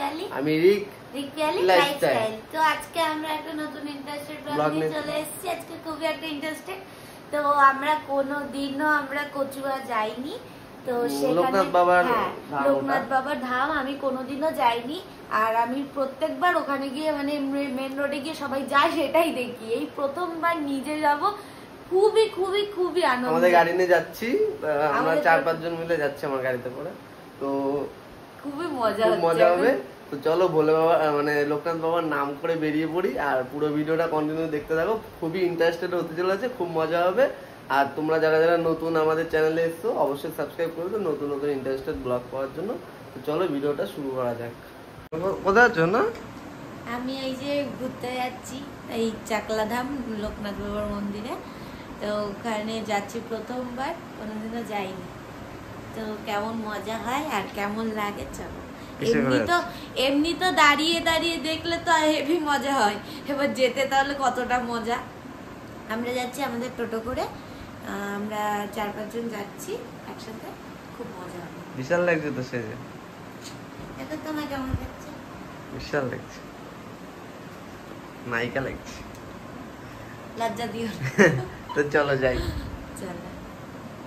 পিয়ালি, আমি রিক পিয়ালি লাইফস্টাইল। তো আজকে আমরা একটা নতুন ইন্টারেস্টেড ব্লগ নিয়ে চলে এসেছি। আজকে খুবই একটা ইন্টারেস্টেড। তো আমরা কোনোদিনও আমরা কচুয়া যাইনি, তো সেখানে লোকনাথ বাবার ধাম আমি কোনোদিনও যাইনি। আর আমি প্রত্যেকবার ওখানে গিয়ে মানে মেন রোডে গিয়ে সবাই যায় সেটাই দেখি, এই প্রথমবার নিজে যাব। খুবই খুবই খুবই আনন্দ। আমাদের গাড়ি নিয়ে যাচ্ছি, আমরা 4-5 জন মিলে যাচ্ছি আমার গাড়িতে করে। তো খুবই মজা হবে। তো চলো ভোলে বাবা মানে লোকনাথ বাবার নাম করে বেরিয়ে পড়ি, আর পুরো ভিডিওটা কন্টিনিউ দেখতে থাকো। খুবই ইন্টারেস্টেড হতে চলেছে, খুব মজা হবে। আর তোমরা যারা যারা নতুন আমাদের চ্যানেলে এসছো অবশ্যই সাবস্ক্রাইব করে দাও নতুন নতুন ইন্টারেস্টেড ব্লগ পাওয়ার জন্য। তো চলো ভিডিওটা শুরু করা যাক। কোথায় আছো না? আমি এই যে ঘুরতে যাচ্ছি এই চাকলাধাম লোকনাথ বাবার মন্দিরে। তো ওখানে যাচ্ছি প্রথমবার, কোনোদিনও যাইনি। তো কেমন মজা হয় আর কেমন লাগে চলো। এমনি তো দাঁড়িয়ে দাঁড়িয়ে দেখলে তো হেভি মজা হয়, এবার যেতে তাহলে কতটা মজা। আমরা যাচ্ছি আমাদের টোটো করে, আমরা 4-5 জন যাচ্ছি একসাথে, খুব মজা হবে। বিশাল লাগছে তো সেজে। এটা তোমার কেমন লাগছে? বিশাল লাগছে, নায়িকা লাগছে। লজ্জা দিও তো চলো যাই। চলো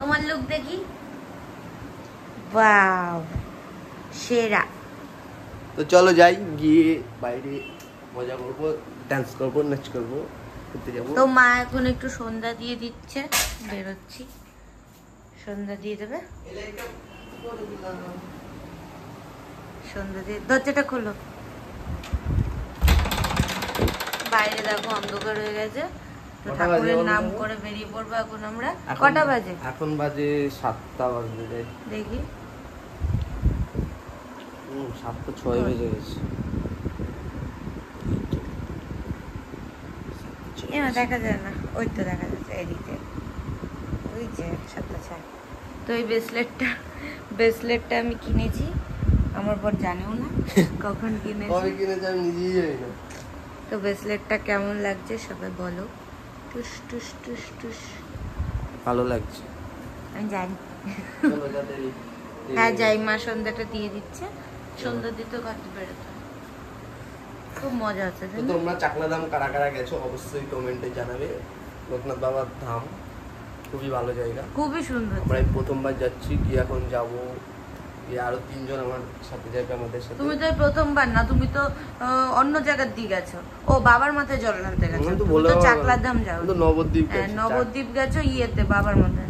তোমার লুক দেখি। ওয়াও সেরা। তো চলো যাই, গিয়ে বাইরে মজা করবো, ডান্স করবো, নাচ করবো, ঘুরতে যাবো। তো মা এখন একটু সন্ধ্যা দিয়ে দিচ্ছে, বেরোচ্ছি। সন্ধ্যা দিয়ে দেবে, সন্ধ্যা দিয়ে। দরজাটা খোলো। বাইরে দেখো অন্ধকার হয়ে গেছে। তো ঠাকুরের নাম করে বেরিয়ে পড়বো এখন আমরা। কটা বাজে? এখন বাজে 7টা বাজে। দেখি 7:06 বেজে গেছে। দেখা যায় না, ওই তো দেখা যাচ্ছে এদিকে, ওই যে 7:06। তো এই ব্রেসলেটটা আমি কিনেছি, আমার পর জানেও না কখন কিনেছি। আমি নিজেই জানি না। তো ব্রেসলেটটা কেমন লাগছে সবাই বলো। টুস টুস টুস টুস ভালো লাগছে, আমি জানি। হ্যাঁ যাই, মা সন্ধ্যাটা দিয়ে দিচ্ছে। সন্ধ্যা দিতে ঘাটতে বেরোতে খুব মজা আছে। তোমরা চাকলাধাম কারা কারা গেছো অবশ্যই কমেন্টে জানাবে। লোকনাথ বাবার ধাম খুবই ভালো জায়গা, খুবই সুন্দর। আমরা প্রথমবার যাচ্ছি, কি এখন যাবো, আরো 3 জন আমার সাথে যাবে আমাদের সাথে। তুমি তো প্রথমবার না, তুমি তো অন্য জায়গার দিকে গেছো। ও বাবার মাথায় জল ঢালতে গেছো, তুমি তো চাকলাধাম যাও। তো নবদ্বীপ গেছো, নবদ্বীপ গেছো ইয়েতে বাবার মাথায়,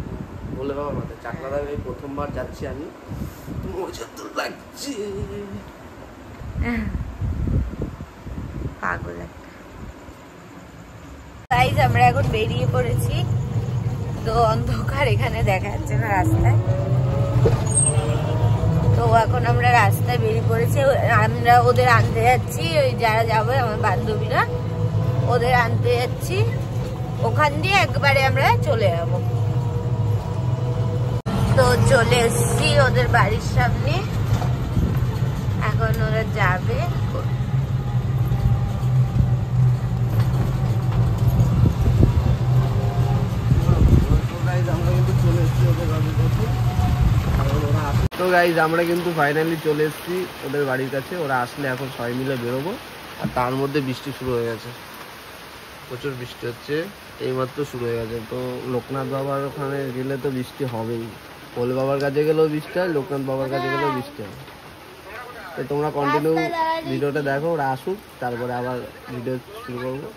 বলে বাবার মাথায়। চাকলাধাম এই প্রথমবার যাচ্ছি আমি, মজা তো লাগছে। পাগল একটা। গাইস আমরা এখন বেরিয়ে পড়েছি। তো অন্ধকার, এখানে দেখা যাচ্ছে না রাস্তায়। তো এখন আমরা রাস্তায় বেরিয়ে পড়েছি, আমরা ওদের আনতে যাচ্ছি। ওই যারা যাবে আমার বান্ধবীরা, ওদের আনতে যাচ্ছি। ওখান দিয়ে একবারে আমরা চলে যাবো। তো চলে এসছি ওদের বাড়ির সামনে, এখন ওরা যাবে। তো গাইজ আমরা কিন্তু ফাইনালি চলে এসেছি ওদের বাড়ির কাছে। ওরা আসলে এখন সবাই মিলে বেরোবো। আর তার মধ্যে বৃষ্টি শুরু হয়ে গেছে, প্রচুর বৃষ্টি হচ্ছে, এইমাত্র শুরু হয়ে গেছে। তো লোকনাথ বাবার ওখানে গেলে তো বৃষ্টি হবেই, ভোলে বাবার কাছে গেলেও বৃষ্টি হয়, লোকনাথ বাবার কাছে গেলেও বৃষ্টি হয়। তো তোমরা কন্টিনিউ ভিডিওটা দেখো, ওরা আসুক, তারপরে আবার ভিডিও শুরু করবো।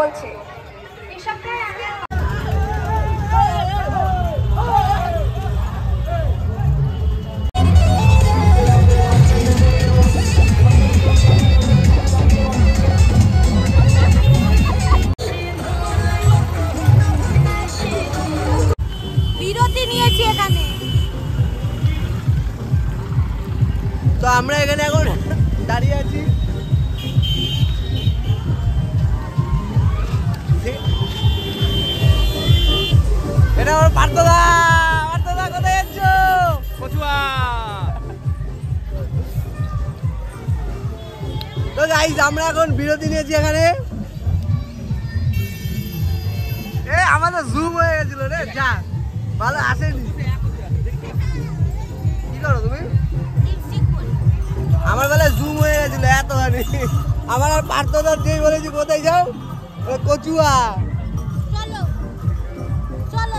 বলছে এসবটাই আমি বিরতি নিয়েছি এখানে। তো আমরা এখানে এখন দাঁড়িয়ে আছি। এটা আমার পার্থদা। পার্থদা কোথায় যাচ্ছ? কচুয়া। তো গাইস আমরা এখন বিরতি নিয়েছি এখানে। এ আমাদের জুম হয়ে গেছিল রে, যা ভালো আসেনি। কি করো তুমি? আমার বেলায় জুম হয়ে গেছিল এতখানি। আমার আর পার্থদা যেই বলেছি কোথায় যাও, কচুয়া। চলো চলো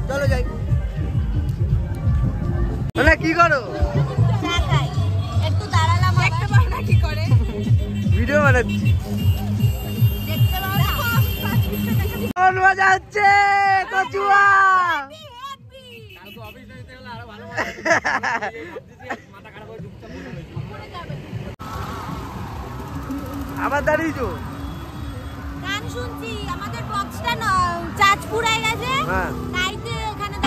চলো যাই। মানে কি করো? চা খাই, একটু দাঁড়ালাম। দেখতে পাও না কি করে? ভিডিও বানাচ্ছি। দেখতে পাও না? কোন মজা হচ্ছে কচুয়া। আবার দাঁড়িয়েছো? গান শুনছি, আমাদের বক্সটা না চার্জ ফুরায় গেছে। হ্যাঁ। তাই তো এখানে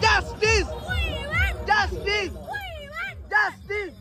Justice! Justice! Justice!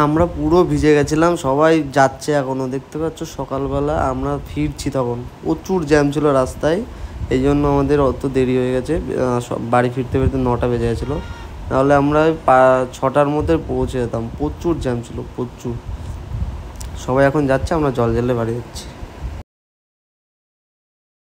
আমরা পুরো ভিজে গেছিলাম, সবাই যাচ্ছে এখনও দেখতে পাচ্ছ। সকালবেলা আমরা ফিরছি, তখন প্রচুর জ্যাম ছিল রাস্তায়, এই জন্য আমাদের অত দেরি হয়ে গেছে। বাড়ি ফিরতে ফিরতে 9টা বেজে গেছিলো, নাহলে আমরা 6টার মধ্যে পৌঁছে যেতাম। প্রচুর জ্যাম ছিল, প্রচুর। সবাই এখন যাচ্ছে, আমরা জল জলে বাড়ি যাচ্ছি।